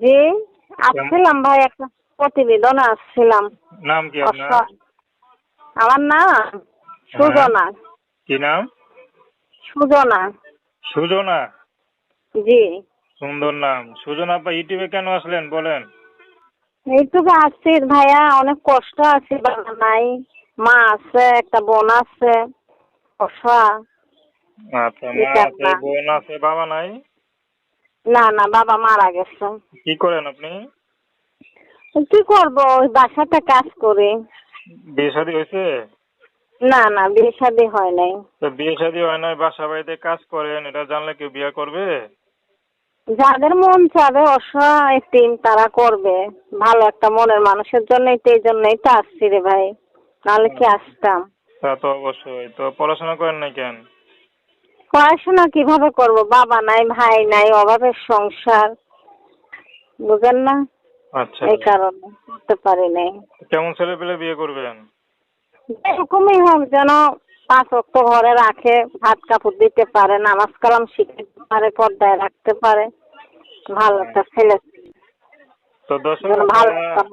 জি, আসছিলাম ভাই, একটা প্রতিবেদনে আসছিলাম। নাম কি আপনার? আমার নাম হ্যাঁ, সুজনা। কি নাম? সুজনা। সুজনা। জি। সুন্দর নাম। সুজনা আপা, ইউটিউবে কেন আসলেন বলেন? এইটুকু আসছি ভাইয়া, অনেক কষ্ট আছে, বাবা নাই, মা আছে, একটা বোন আছে, অসহা। আচ্ছা, এই মা আছে, কান্না। বোন আছে, বাবা নাই? না না, বাবা মারা গেছে। কি করেন আপনি? কি করবো, ওই বাসাতে কাজ করি। বিয়ে শাদী হয়েছে? না না, বিয়ে শাদী হয় নাই। তো বিয়ে শাদী হয় নাই, বাসা বাড়িতে কাজ করেন, এটা জানলে কেউ বিয়ে করবে? যাদের মন চাবে, অসহায় এতিম, তারা করবে। ভালো একটা মনের মানুষের জন্যই তো, এই জন্যই তো আসছি রে ভাই, নাহলে কি আসতাম? তা তো অবশ্যই। তো পড়াশোনা করেন নাই কেন? পড়াশোনা কিভাবে করব, বাবা নাই, ভাই নাই, অভাবের সংসার, বুঝেন না? আচ্ছা, এই কারণে করতে পারি নাই। কেমন ছেলে পেলে বিয়ে করবেন? এরকমই হোক, যেন 5 ওয়াক্ত ঘরে রাখে, ভাত কাপড় দিতে পারে, নামাজ কালাম শিখাতে পারে, পর্দায় রাখতে পারে, ভালো একটা ছেলে, তো দর্শক যেন ভালো আপনারা একটা